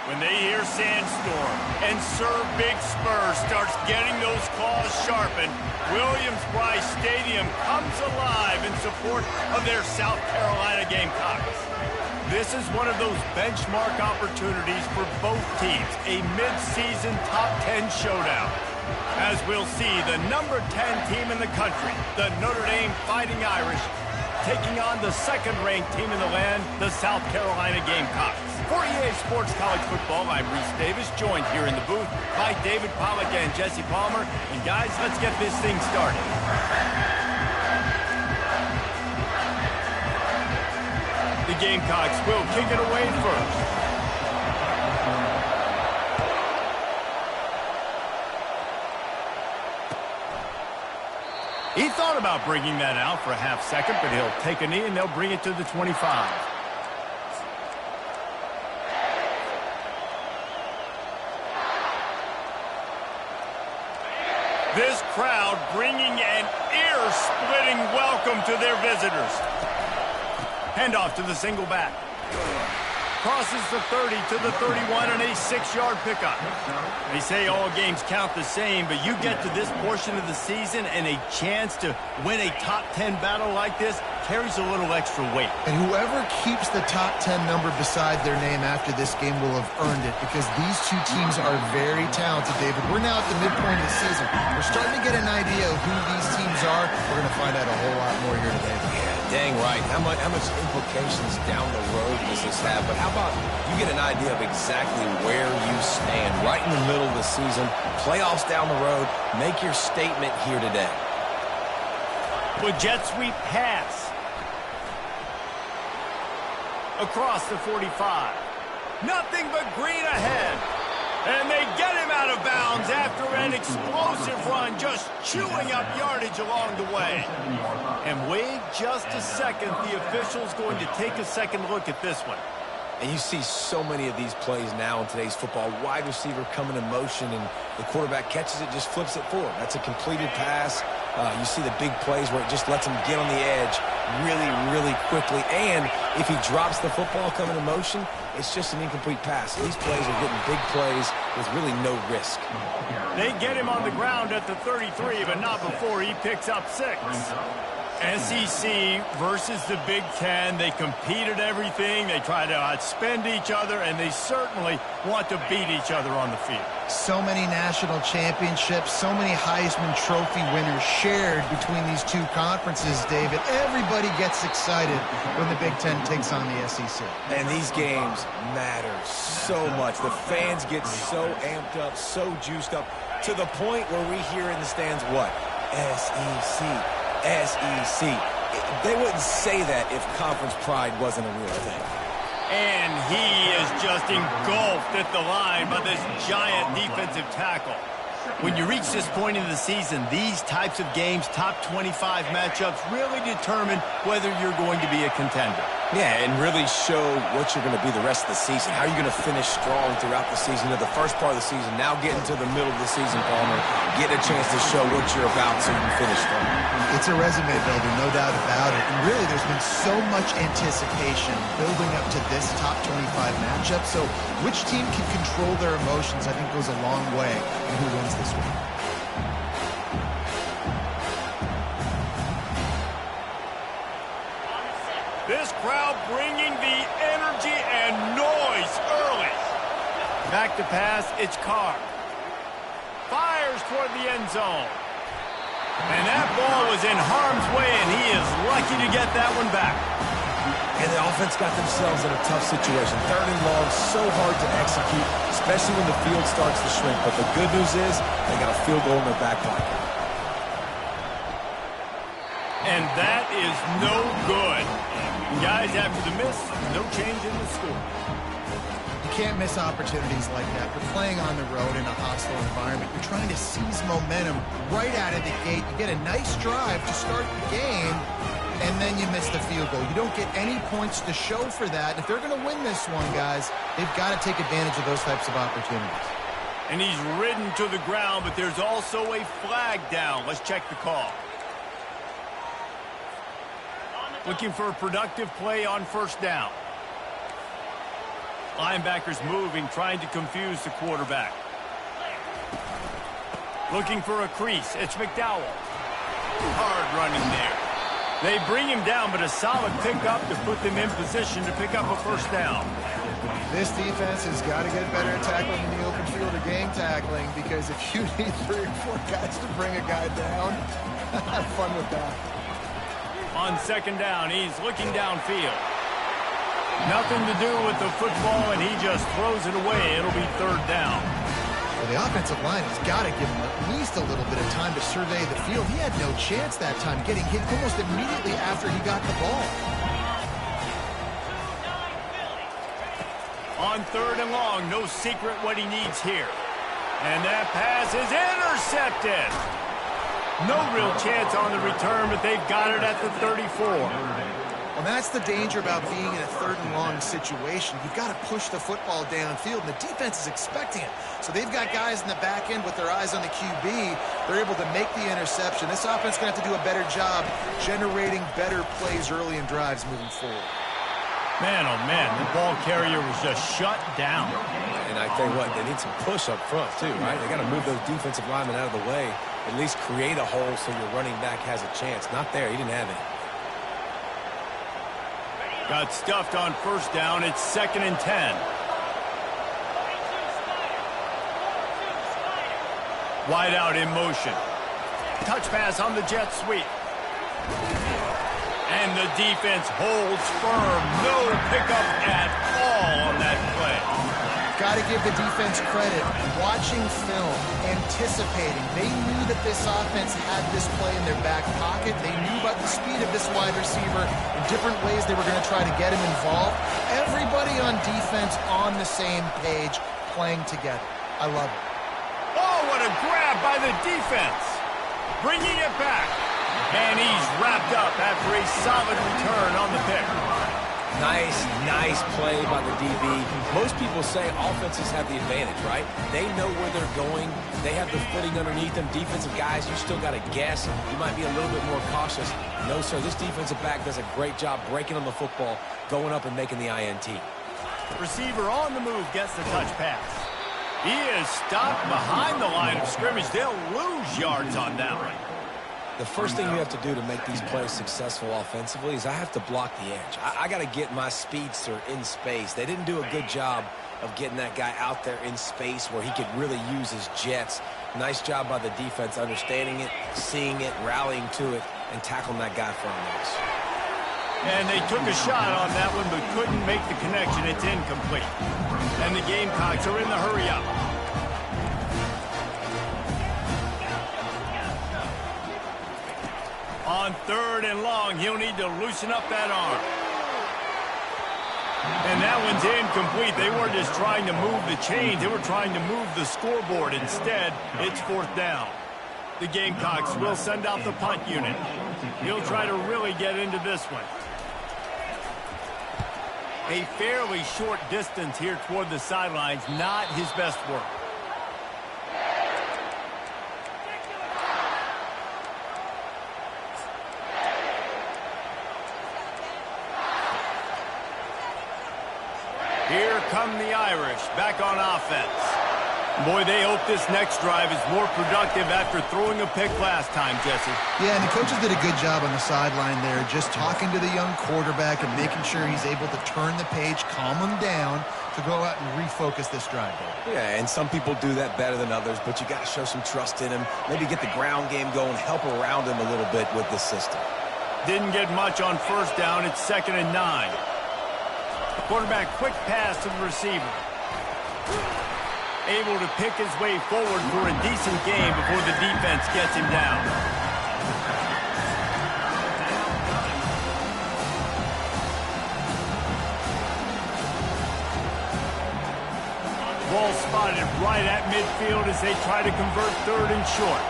When they hear Sandstorm and Sir Big Spur starts getting those claws sharpened, Williams-Brice Stadium comes alive in support of their South Carolina Gamecocks. This is one of those benchmark opportunities for both teams, a mid-season top 10 showdown. As we'll see, the number 10 team in the country, the Notre Dame Fighting Irish, taking on the second-ranked team in the land, the South Carolina Gamecocks. For EA Sports College Football, I'm Reese Davis, joined here in the booth by David Pollack and Jesse Palmer. And guys, let's get this thing started. The Gamecocks will kick it away first. He thought about bringing that out for a half second, but he'll take a knee and they'll bring it to the 25. This crowd bringing an ear-splitting welcome to their visitors. Handoff to the single back. Crosses the 30 to the 31 and a 6-yard pickup. They say all games count the same, but you get to this portion of the season and a chance to win a top 10 battle like this carries a little extra weight. And whoever keeps the top 10 number beside their name after this game will have earned it, because these two teams are very talented, David. We're now at the midpoint of the season. We're starting to get an idea of who these teams are. We're going to find out a whole lot more here today. Dang right. How much implications down the road does this have? But how about you get an idea of exactly where you stand right in the middle of the season, playoffs down the road, make your statement here today. With jet sweep pass. Across the 45. Nothing but green ahead. And they get him out of bounds after an explosive run, just chewing up yardage along the way. And wait just a second, the official's going to take a second look at this one. And you see so many of these plays now in today's football. Wide receiver coming in motion, and the quarterback catches it, just flips it forward. That's a completed pass. You see the big plays where it just lets him get on the edge really, really quickly. And if he drops the football coming in motion, it's just an incomplete pass. These plays are getting big plays with really no risk. They get him on the ground at the 33, but not before he picks up 6. SEC versus the Big Ten. They compete at everything. They try to outspend each other, and they certainly want to beat each other on the field. So many national championships, so many Heisman Trophy winners shared between these two conferences, David. Everybody gets excited when the Big Ten takes on the SEC. And these games matter so much. The fans get so amped up, so juiced up, to the point where we hear in the stands what? SEC. SEC. They wouldn't say that if conference pride wasn't a real thing. And he is just engulfed at the line by this giant defensive tackle. When you reach this point in the season, these types of games, top 25 matchups, really determine whether you're going to be a contender. Yeah, and really show what you're going to be the rest of the season. How are you going to finish strong throughout the season, to the first part of the season, now getting to the middle of the season, Palmer, get a chance to show what you're about so you can finish strong. It's a resume builder, no doubt about it. And really, there's been so much anticipation building up to this top 25 matchup. So which team can control their emotions, I think, goes a long way in who wins this week. This crowd bringing the energy and noise early. Back to pass, it's Carr. Fires toward the end zone. And that ball was in harm's way, and he is lucky to get that one back. And the offense got themselves in a tough situation. 3rd and long, so hard to execute, especially when the field starts to shrink. But the good news is they got a field goal in their back pocket. And that is no good. Guys, after the miss, no change in the score. You can't miss opportunities like that. You're playing on the road in a hostile environment. You're trying to seize momentum right out of the gate. You get a nice drive to start the game, and then you miss the field goal. You don't get any points to show for that. If they're going to win this one, guys, they've got to take advantage of those types of opportunities. And he's ridden to the ground, but there's also a flag down. Let's check the call. Looking for a productive play on 1st down. Linebackers moving, trying to confuse the quarterback. Looking for a crease. It's McDowell. Hard running there. They bring him down, but a solid pickup to put them in position to pick up a first down. This defense has got to get better at tackling in the open field or game tackling, because if you need 3 or 4 guys to bring a guy down, have fun with that. On second down, he's looking downfield. Nothing to do with the football, and he just throws it away. It'll be third down. Well, the offensive line has got to give him at least a little bit of time to survey the field. He had no chance that time, getting hit almost immediately after he got the ball. On third and long, no secret what he needs here. And that pass is intercepted. No real chance on the return, but they've got it at the 34. Well, that's the danger about being in a third and long situation. You've got to push the football downfield, and the defense is expecting it. So they've got guys in the back end with their eyes on the QB. They're able to make the interception. This offense is going to have to do a better job generating better plays early in drives moving forward. Man, oh man, the ball carrier was just shut down. And I tell you what, they need some push up front too, right? They got to move those defensive linemen out of the way, at least create a hole so your running back has a chance. Not there, he didn't have it. Got stuffed on first down. It's 2nd and 10. Wide out in motion. Touch pass on the jet sweep. And the defense holds firm. No pickup at all on that play. Got to give the defense credit. Watching film, anticipating. They knew that this offense had this play in their back pocket. They knew about the speed of this wide receiver in different ways they were going to try to get him involved. Everybody on defense on the same page, playing together. I love it. Oh, what a grab by the defense. Bringing it back. And he's wrapped up after a solid return on the pick. Nice play by the DB. Most people say offenses have the advantage, right? They know where they're going. They have the footing underneath them. Defensive guys, you still got to guess. You might be a little bit more cautious. No, sir, this defensive back does a great job breaking on the football, going up and making the INT. Receiver on the move gets the touch pass. He is stopped behind the line of scrimmage. They'll lose yards on that one. The first thing you have to do to make these plays successful offensively is I have to block the edge. I got to get my speedster in space. They didn't do a good job of getting that guy out there in space where he could really use his jets. Nice job by the defense understanding it, seeing it, rallying to it, and tackling that guy for a loss. And they took a shot on that one but couldn't make the connection. It's incomplete. And the Gamecocks are in the hurry up. On third and long, he'll need to loosen up that arm. And that one's incomplete. They weren't just trying to move the chains. They were trying to move the scoreboard. Instead, it's fourth down. The Gamecocks will send out the punt unit. He'll try to really get into this one. A fairly short distance here toward the sidelines. Not his best work. Here come the Irish, back on offense. Boy, they hope this next drive is more productive after throwing a pick last time, Jesse. Yeah, and the coaches did a good job on the sideline there, just talking to the young quarterback and making sure he's able to turn the page, calm him down, to go out and refocus this drive. Yeah, and some people do that better than others, but you got to show some trust in him. Maybe get the ground game going, help around him a little bit with this system. Didn't get much on first down. It's 2nd and 9. Quarterback quick pass to the receiver. Able to pick his way forward for a decent game before the defense gets him down. Ball spotted right at midfield as they try to convert third and short.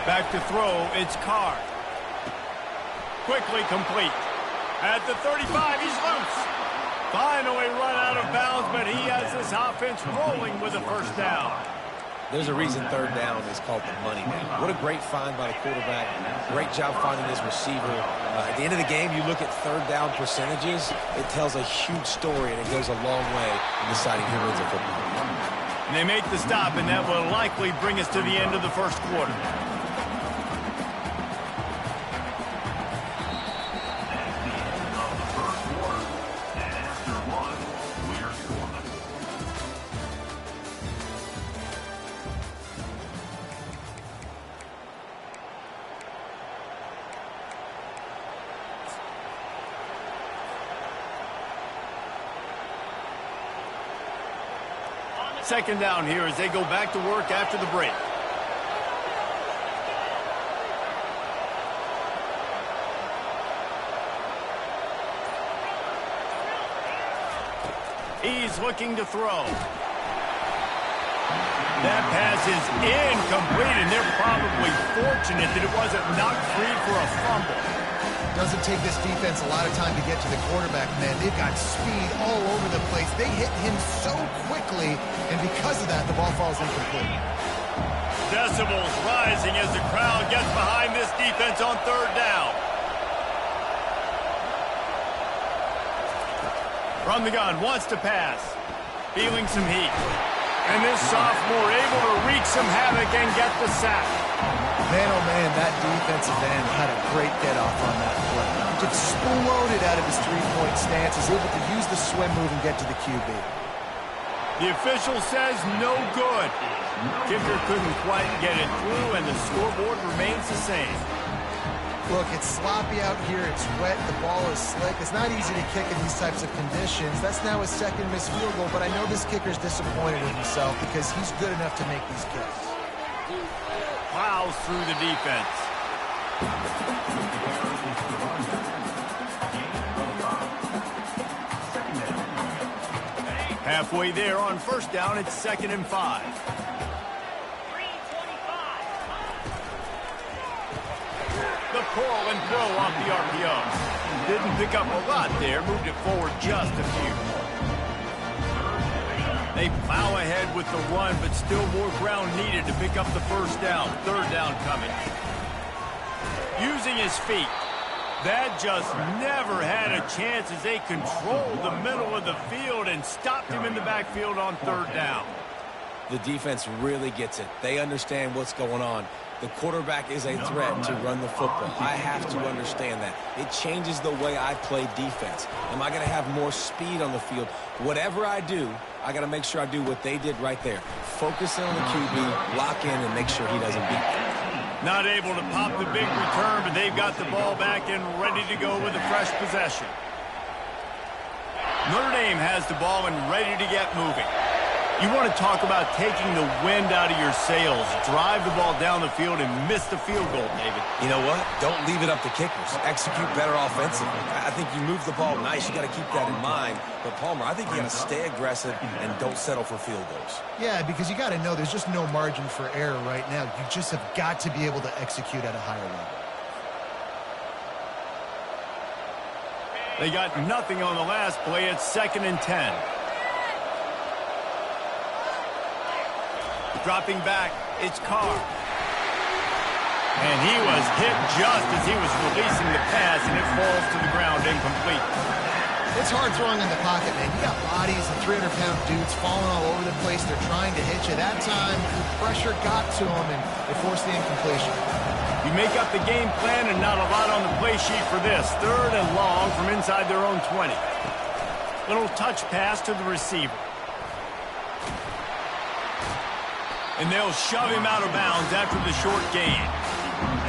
Back to throw, it's Carr. Quickly complete. At the 35, he's loose. Finally run out of bounds, but he has this offense rolling with a first down. There's a reason third down is called the money down. What a great find by the quarterback. Great job finding his receiver. At the end of the game, you look at third down percentages. It tells a huge story, and it goes a long way in deciding who wins a football game. And they make the stop, and that will likely bring us to the end of the first quarter. Second down here as they go back to work after the break. He's looking to throw. That pass is incomplete, and they're probably fortunate that it wasn't knocked free for a fumble. Doesn't take this defense a lot of time to get to the quarterback, man. They've got speed all over the place. They hit him so quickly, and because of that, the ball falls incomplete. Decibels rising as the crowd gets behind this defense on third down. From the gun, wants to pass. Feeling some heat. And this sophomore able to wreak some havoc and get the sack. Man, oh man, that defensive end had a great get-off on that play. He exploded out of his three-point stance, is able to use the swim move and get to the QB. The official says no good. Kicker couldn't quite get it through, and the scoreboard remains the same. Look, it's sloppy out here. It's wet. The ball is slick. It's not easy to kick in these types of conditions. That's now his second missed field goal, but I know this kicker's disappointed with himself because he's good enough to make these kicks. Plows through the defense. Halfway there on first down, it's 2nd and 5. The curl and throw off the RPO. Didn't pick up a lot there, moved it forward just a few. They plow ahead with the run, but still more ground needed to pick up the first down. Third down coming. Using his feet. That just never had a chance as they controlled the middle of the field and stopped him in the backfield on third down. The defense really gets it. They understand what's going on. The quarterback is a threat to run the football. I have to understand that. It changes the way I play defense. Am I going to have more speed on the field? Whatever I do, I got to make sure I do what they did right there. Focus in on the QB, lock in, and make sure he doesn't beat me. Not able to pop the big return, but they've got the ball back and ready to go with a fresh possession. Notre Dame has the ball and ready to get moving. You want to talk about taking the wind out of your sails. Drive the ball down the field and miss the field goal, David. You know what? Don't leave it up to kickers. Execute better offensively. I think you move the ball nice. You got to keep that in mind. But, Palmer, I think you got to stay aggressive and don't settle for field goals. Yeah, because you got to know there's just no margin for error right now. You just have got to be able to execute at a higher level. They got nothing on the last play. It's 2nd and 10. Dropping back, it's Carr. And he was hit just as he was releasing the pass, and it falls to the ground incomplete. It's hard throwing in the pocket, man. You got bodies and 300-pound dudes falling all over the place. They're trying to hit you. That time, the pressure got to them, and they forced the incompletion. You make up the game plan, and not a lot on the play sheet for this. 3rd and long from inside their own 20. Little touch pass to the receiver. And they'll shove him out of bounds after the short gain.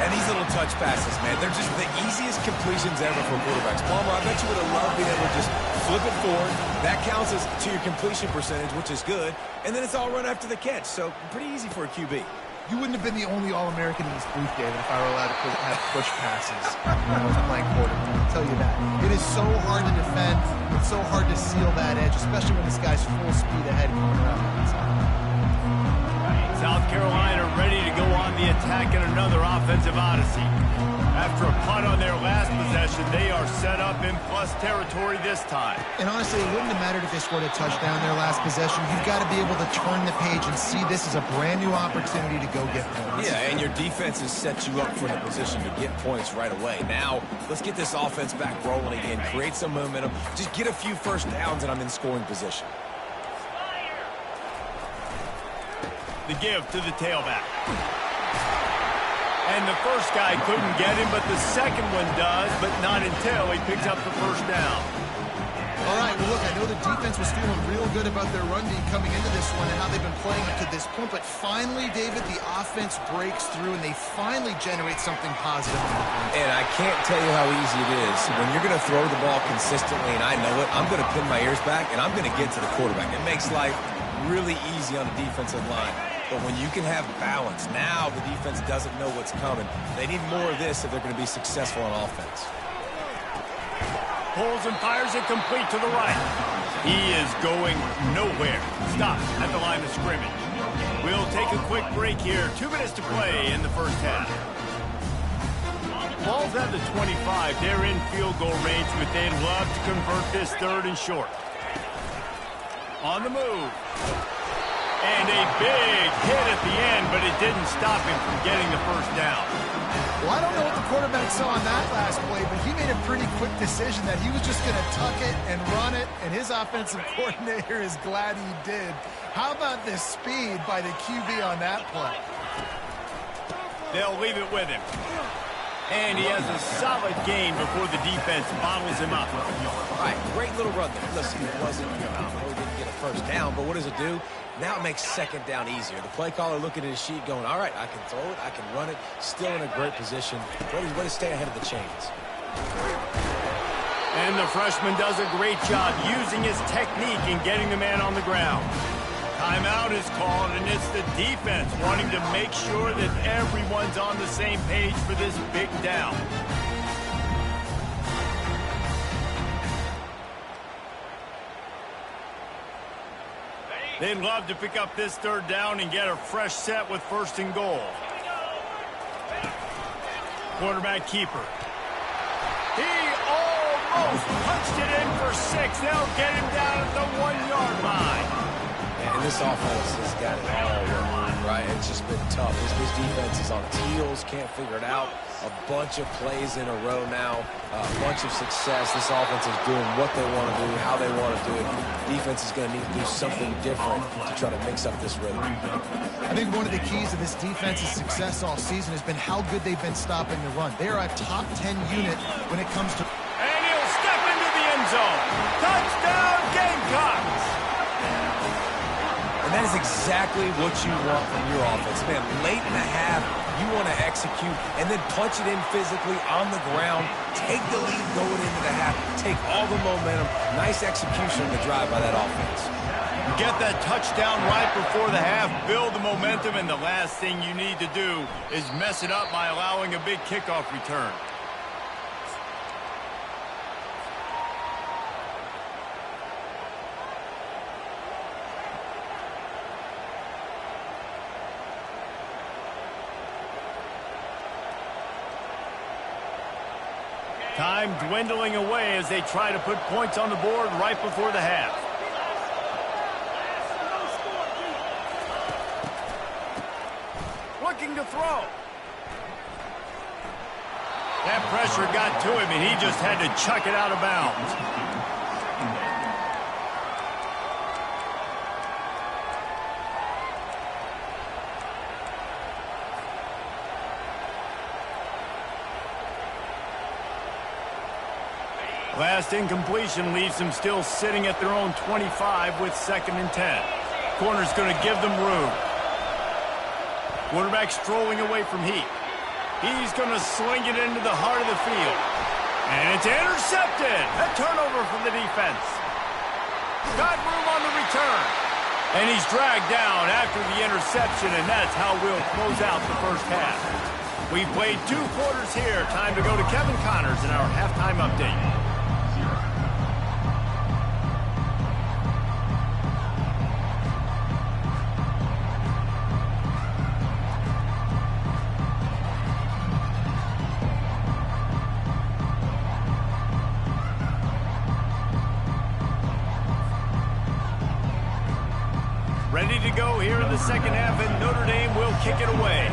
And these little touch passes, man, they're just the easiest completions ever for quarterbacks. Palmer, I bet you would have loved being able to just flip it forward. That counts as to your completion percentage, which is good. And then it's all run after the catch. So pretty easy for a QB. You wouldn't have been the only All-American in this booth, David, if I were allowed to have push passes when I was playing quarterback. I'll tell you that. It is so hard to defend. It's so hard to seal that edge, especially when this guy's full speed ahead coming around the inside. South Carolina ready to go on the attack in another offensive odyssey. After a punt on their last possession, they are set up in plus territory this time. And honestly, it wouldn't have mattered if they scored a touchdown their last possession. You've got to be able to turn the page and see this as a brand new opportunity to go get points. Yeah, and your defense has set you up for the position to get points right away. Now, let's get this offense back rolling again, create some momentum, just get a few first downs, and I'm in scoring position. The give to the tailback. And the first guy couldn't get him, but the second one does, but not until he picks up the first down. All right, well, look, I know the defense was feeling real good about their run game coming into this one and how they've been playing up to this point, but finally, David, the offense breaks through and they finally generate something positive. And I can't tell you how easy it is. When you're going to throw the ball consistently, and I know it, I'm going to pin my ears back, and I'm going to get to the quarterback. It makes life really easy on the defensive line. But when you can have balance, now the defense doesn't know what's coming. They need more of this if they're going to be successful on offense. Pulls and fires it complete to the right. He is going nowhere. Stop at the line of scrimmage. We'll take a quick break here. 2 minutes to play in the first half. Ball's at the 25. They're in field goal range, but they'd love to convert this 3rd and short. On the move. And a big hit at the end, but it didn't stop him from getting the first down. Well, I don't know what the quarterback saw on that last play, but he made a pretty quick decision that he was just going to tuck it and run it, and his offensive coordinator is glad he did. How about the speed by the QB on that play? They'll leave it with him. And he has a solid gain before the defense bottles him up. All right, great little run there. Listen, it wasn't, he didn't get a first down, but what does it do? Now it makes 2nd down easier. The play caller looking at his sheet going, all right, I can throw it, I can run it, still in a great position. Way to stay ahead of the chains. And the freshman does a great job using his technique and getting the man on the ground. Timeout is called, and it's the defense wanting to make sure that everyone's on the same page for this big down. They'd love to pick up this 3rd down and get a fresh set with 1st and goal. Quarterback keeper. He almost punched it in for 6. They'll get him down at the 1-yard line. And this offense has got it all working, right? It's just been tough. This defense is on its heels, can't figure it out. A bunch of plays in a row now, a bunch of success. This offense is doing what they want to do, how they want to do it. Defense is going to need to do something different to try to mix up this rhythm. I think one of the keys to this defense's success all season has been how good they've been stopping the run. They are a top 10 unit when it comes to... And he'll step into the end zone. Touchdown, Gamecocks! And that is exactly what you want from your offense. Man, late in the half, you want to execute and then punch it in physically on the ground. Take the lead going into the half. Take all the momentum. Nice execution on the drive by that offense. Get that touchdown right before the half. Build the momentum, and the last thing you need to do is mess it up by allowing a big kickoff return. Time dwindling away as they try to put points on the board right before the half. Looking to throw. That pressure got to him, and he just had to chuck it out of bounds. Last incompletion leaves them still sitting at their own 25 with 2nd and 10. Corner's going to give them room. Quarterback strolling away from Heat. He's going to sling it into the heart of the field. And it's intercepted. A turnover from the defense. Got room on the return. And he's dragged down after the interception, and that's how we'll close out the first half. We've played 2 quarters here. Time to go to Kevin Connors in our halftime update. Ready to go here in the second half, and Notre Dame will kick it away.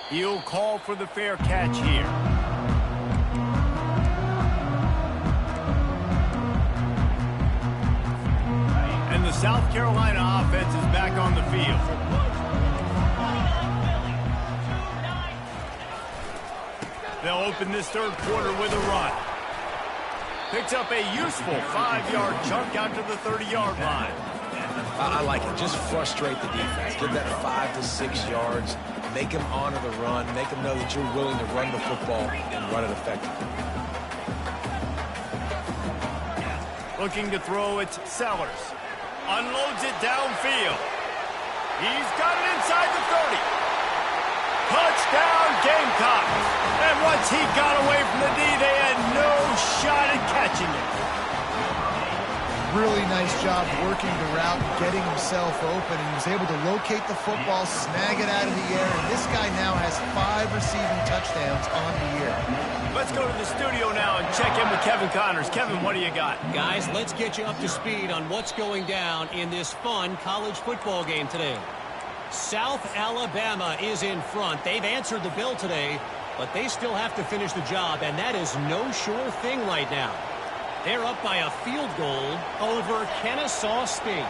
He'll call for the fair catch here. And the South Carolina offense is back on the field. They'll open this third quarter with a run. Picks up a useful 5-yard chunk out to the 30-yard line. I like it. Just frustrate the defense. Give that 5 to 6 yards. Make them honor the run. Make them know that you're willing to run the football and run it effectively. Looking to throw, it's Sellers. Unloads it downfield. He's got it inside the 30. Touchdown, Gamecocks. And once he got away from the D, they had no shot at catching it. Really nice job working the route, getting himself open, and he was able to locate the football, snag it out of the air, and this guy now has 5 receiving touchdowns on the year. Let's go to the studio now and check in with Kevin Connors. Kevin, what do you got? Guys, let's get you up to speed on what's going down in this fun college football game today. South Alabama is in front. They've answered the bell today, but they still have to finish the job, and that is no sure thing right now. They're up by a field goal over Kennesaw State.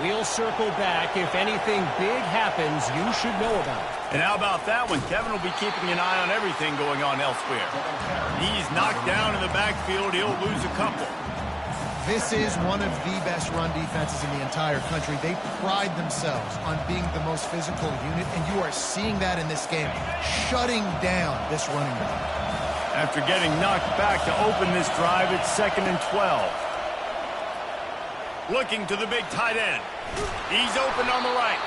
We'll circle back. If anything big happens, you should know about it. And how about that one? Kevin will be keeping an eye on everything going on elsewhere. He's knocked down in the backfield. He'll lose a couple. This is one of the best run defenses in the entire country. They pride themselves on being the most physical unit, and you are seeing that in this game, shutting down this running back. After getting knocked back to open this drive, it's 2nd and 12. Looking to the big tight end. He's open on the right.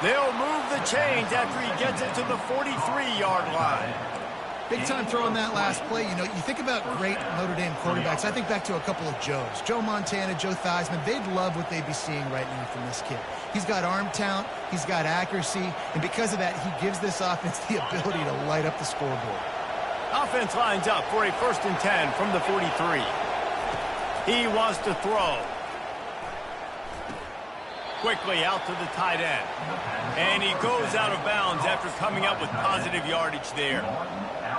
They'll move the chains after he gets it to the 43-yard line. Big time throwing that last play. You know, you think about great Notre Dame quarterbacks. I think back to a couple of Joes. Joe Montana, Joe Theismann. They'd love what they'd be seeing right now from this kid. He's got arm talent. He's got accuracy. And because of that, he gives this offense the ability to light up the scoreboard. Offense lines up for a 1st and 10 from the 43. He wants to throw. Quickly out to the tight end. And he goes out of bounds after coming up with positive yardage there.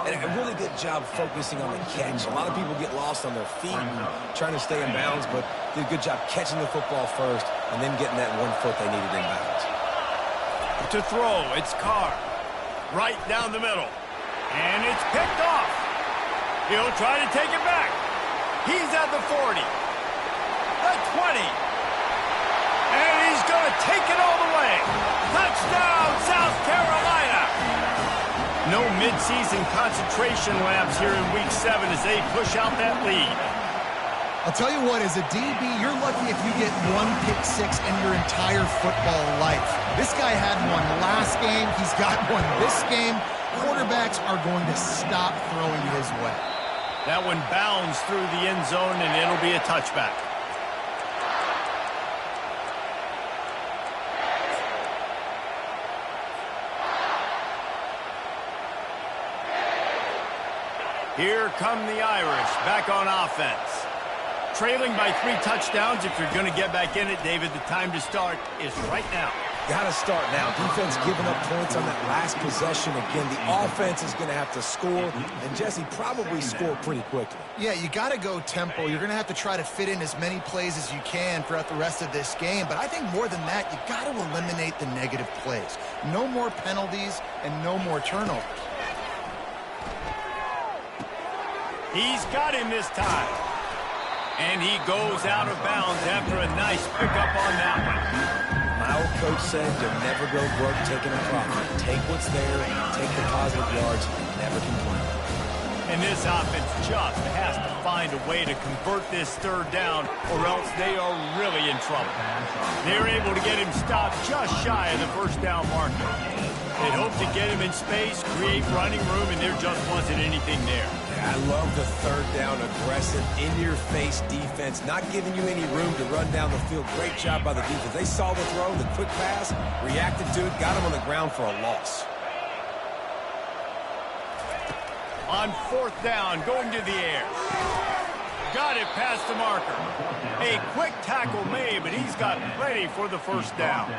And a really good job focusing on the catch. A lot of people get lost on their feet and trying to stay in bounds, but did a good job catching the football first and then getting that 1 foot they needed in bounds. To throw, it's Carr. Right down the middle. And it's picked off. He'll try to take it back. He's at the 40. The 20. And he's going to take it all the way. Touchdown, South Carolina. No midseason concentration laps here in Week 7 as they push out that lead. I'll tell you what, as a DB, you're lucky if you get 1 pick six in your entire football life. This guy had one last game. He's got one this game. Quarterbacks are going to stop throwing his way. That one bounds through the end zone, and it'll be a touchback. Here come the Irish, back on offense. Trailing by 3 touchdowns. If you're going to get back in it, David, the time to start is right now. Got to start now. Defense giving up points on that last possession. Again, the offense is going to have to score, and Jesse probably score pretty quickly. Yeah, you got to go tempo. You're going to have to try to fit in as many plays as you can throughout the rest of this game. But I think more than that, you got to eliminate the negative plays. No more penalties and no more turnovers. He's got him this time. And he goes out of bounds after a nice pickup on that one. My old coach said you'll never go broke taking a profit. Take what's there, take the positive yards, and never complain. And this offense just has to find a way to convert this 3rd down, or else they are really in trouble. They're able to get him stopped just shy of the 1st down marker. They hoped to get him in space, create running room, and there just wasn't anything there. I love the third down, aggressive, in-your-face defense, not giving you any room to run down the field. Great job by the defense. They saw the throw, the quick pass, reacted to it, got him on the ground for a loss. On fourth down, going to the air. Got it past the marker. A quick tackle made, but he's got ready for the first down.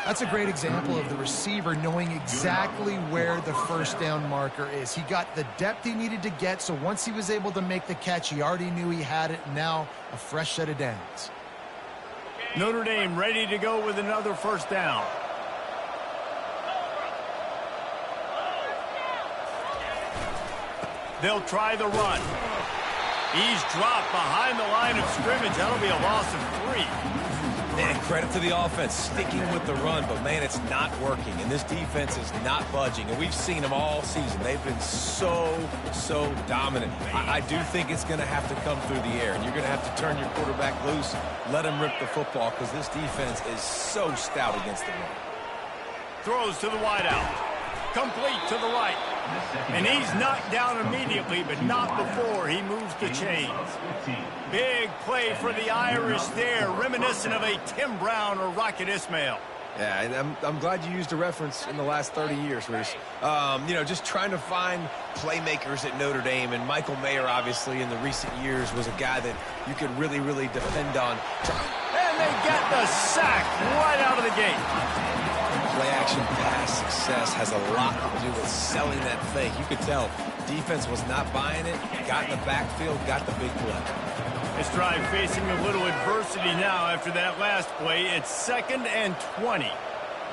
That's a great example of the receiver knowing exactly where the first down marker is. He got the depth he needed to get, so once he was able to make the catch, he already knew he had it. Now a fresh set of downs. Notre Dame ready to go with another first down. They'll try the run. He's dropped behind the line of scrimmage. That'll be a loss of 3. And credit to the offense, sticking with the run, but, man, it's not working. And this defense is not budging. And we've seen them all season. They've been so dominant. I do think it's going to have to come through the air. And you're going to have to turn your quarterback loose, let him rip the football, because this defense is so stout against the run. Throws to the wideout. Complete to the right. And he's knocked down immediately, but not before he moves the chains. Big play for the Irish there, reminiscent of a Tim Brown or Rocket Ismail. Yeah, and I'm glad you used a reference in the last 30 years, Reese. You know, just trying to find playmakers at Notre Dame, and Michael Mayer, obviously, in the recent years, was a guy that you could really depend on. And they get the sack right out of the gate. Play-action pass success has a lot to do with selling that fake. You could tell defense was not buying it, got in the backfield, got the big play. This drive facing a little adversity now after that last play. It's 2nd and 20.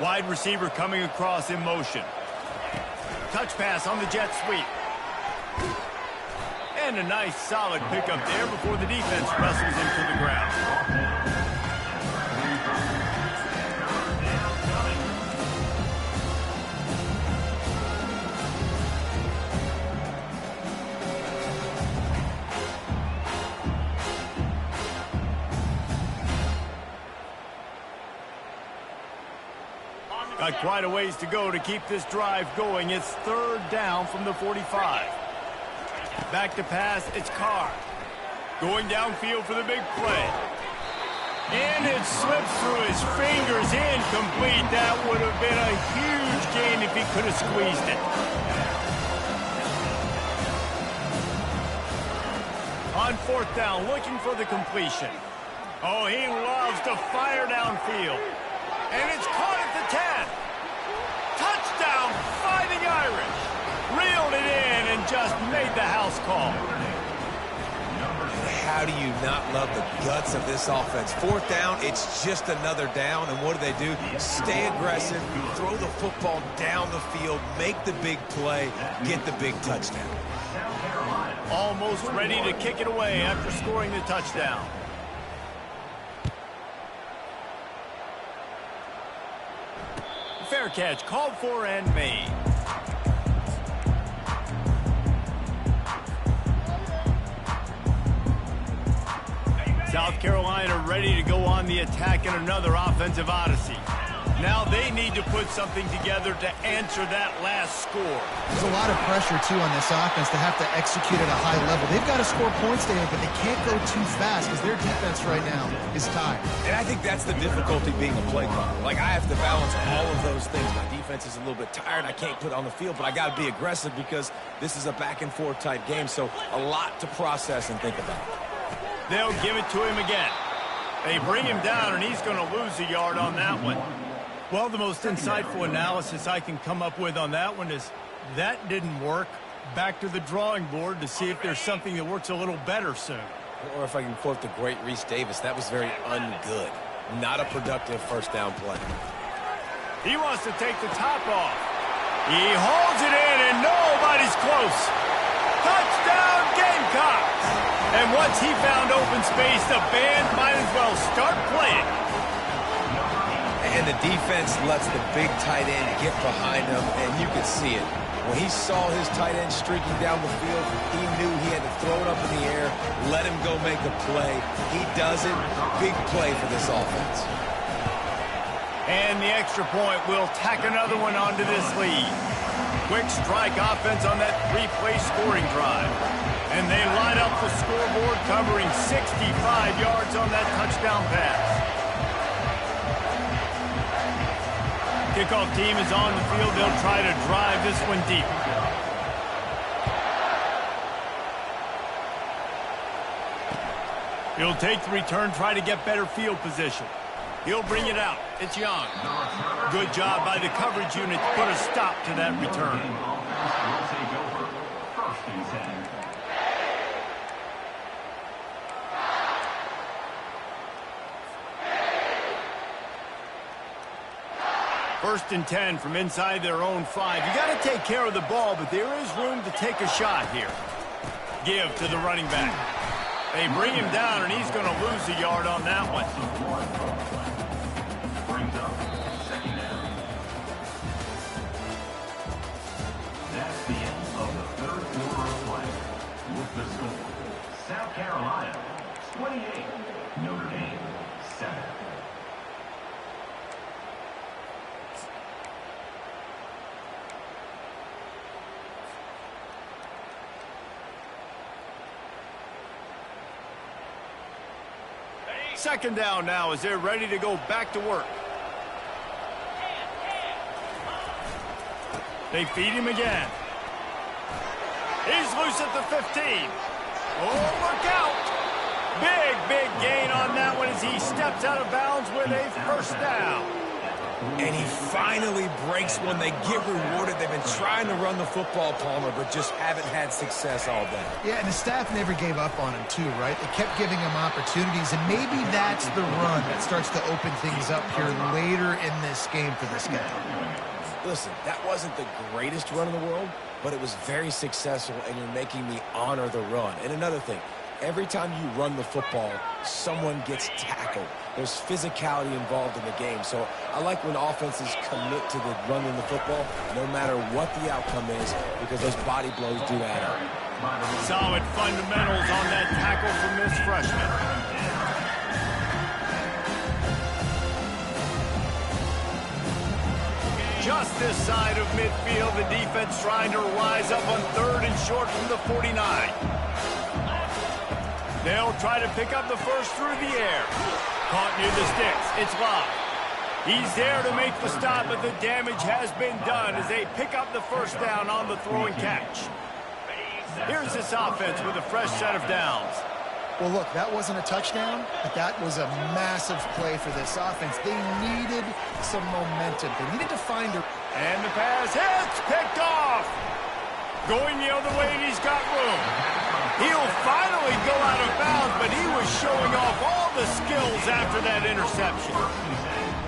Wide receiver coming across in motion. Touch pass on the jet sweep. And a nice solid pickup there before the defense wrestles him to the ground. Got quite a ways to go to keep this drive going. It's 3rd down from the 45. Back to pass, it's Carr. Going downfield for the big play. And it slips through his fingers, incomplete. That would have been a huge gain if he could have squeezed it. On 4th down, looking for the completion. Oh, he loves to fire downfield. And it's caught at the 10. Touchdown, Fighting Irish. Reeled it in and just made the house call. How do you not love the guts of this offense? 4th down, it's just another down. And what do? Stay aggressive, throw the football down the field, make the big play, get the big touchdown. Almost ready to kick it away after scoring the touchdown. Fair catch, called for and made. South Carolina ready to go on the attack in another offensive odyssey. Now they need to put something together to answer that last score. There's a lot of pressure, too, on this offense to have to execute at a high level. They've got to score points today, but they can't go too fast because their defense right now is tired. And I think that's the difficulty being a play caller. Like, I have to balance all of those things. My defense is a little bit tired. I can't put it on the field, but I got to be aggressive because this is a back-and-forth type game, so a lot to process and think about. They'll give it to him again. They bring him down, and he's going to lose a yard on that one. Well, the most insightful analysis I can come up with on that one is that didn't work. Back to the drawing board to see if there's something that works a little better soon. Or if I can quote the great Reese Davis, that was very ungood. Not a productive first down play. He wants to take the top off. He holds it in, and nobody's close. Touchdown, Gamecocks! And once he found open space, the band might as well start playing. And the defense lets the big tight end get behind him, and you could see it. When he saw his tight end streaking down the field, he knew he had to throw it up in the air, let him go make a play. He does it. Big play for this offense. And the extra point will tack another one onto this lead. Quick strike offense on that 3-play scoring drive. And they line up the scoreboard, covering 65 yards on that touchdown pass. Kickoff team is on the field. They'll try to drive this one deep. He'll take the return, try to get better field position. He'll bring it out. It's Young. Good job by the coverage unit to put a stop to that return. First and 10 from inside their own 5. You got to take care of the ball, but there is room to take a shot here. Give to the running back. They bring him down, and he's going to lose a yard on that one. That's the end of the third quarter of play. With the score, South Carolina 28, Notre Dame 7. Second down now as they're ready to go back to work. They feed him again. He's loose at the 15. Oh, look out. Big gain on that one as he steps out of bounds with a first down. And he finally breaks one. They get rewarded. They've been trying to run the football, Palmer, but just haven't had success all day. Yeah, and the staff never gave up on him, too, right? They kept giving him opportunities, and maybe that's the run that starts to open things up here later in this game for this guy. Listen, that wasn't the greatest run in the world, but it was very successful, and you're making me honor the run. And another thing, every time you run the football, someone gets tackled. There's physicality involved in the game. So I like when offenses commit to the running the football, no matter what the outcome is, because those body blows do add up. Solid fundamentals on that tackle from this freshman. Just this side of midfield, the defense trying to rise up on 3rd and short from the 49. They'll try to pick up the first through the air. Caught near the sticks. It's Locke. He's there to make the stop, but the damage has been done as they pick up the first down on the throw and catch. Here's this offense with a fresh set of downs. Well, look, that wasn't a touchdown, but that was a massive play for this offense. They needed some momentum. They needed to find a... And the pass hits, picked off. Going the other way, and he's got room. He'll finally go out of bounds, but he was showing off all the skills after that interception.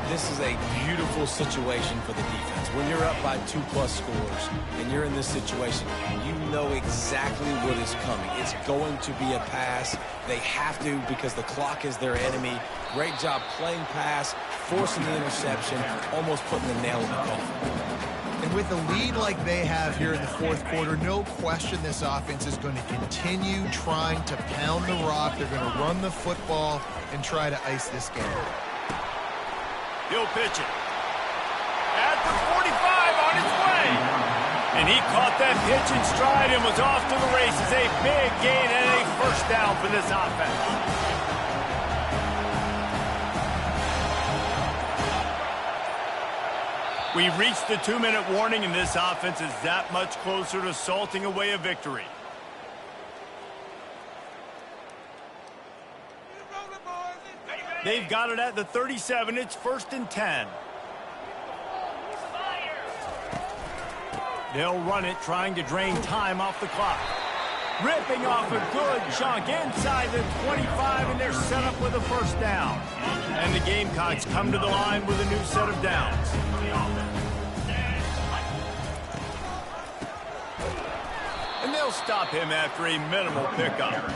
This is a beautiful situation for the defense. When you're up by 2+ scores and you're in this situation, you know exactly what is coming. It's going to be a pass. They have to because the clock is their enemy. Great job playing pass, forcing the interception, almost putting the nail in the coffin. And with a lead like they have here in the fourth quarter, no question this offense is going to continue trying to pound the rock. They're going to run the football and try to ice this game. He'll pitch it. At the 45 on its way. And he caught that pitch in stride and was off to the races. A big gain and a first down for this offense. We reached the 2-minute warning, and this offense is that much closer to salting away a victory. They've got it at the 37. It's 1st and 10. They'll run it, trying to drain time off the clock. Ripping off a good chunk inside the 25, and they're set up with a first down. And the Gamecocks come to the line with a new set of downs. And they'll stop him after a minimal pickup.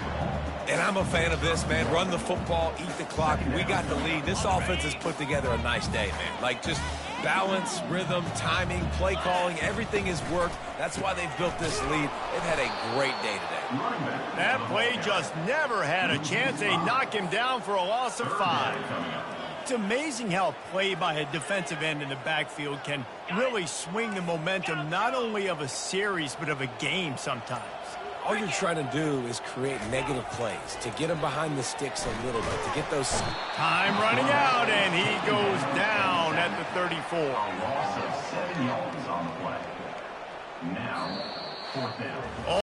And I'm a fan of this, man. Run the football, eat the clock. We got the lead. This offense has put together a nice day, man. Like, just balance, rhythm, timing, play calling, everything has worked. That's why they've built this lead. They've had a great day today. That play just never had a chance. They knock him down for a loss of 5. It's amazing how play by a defensive end in the backfield can really swing the momentum not only of a series but of a game sometimes. All you're trying to do is create negative plays, to get them behind the sticks a little bit, to get those... Time running out, and he goes down at the 34. A loss of 7 yards on the play. Now, 4th down.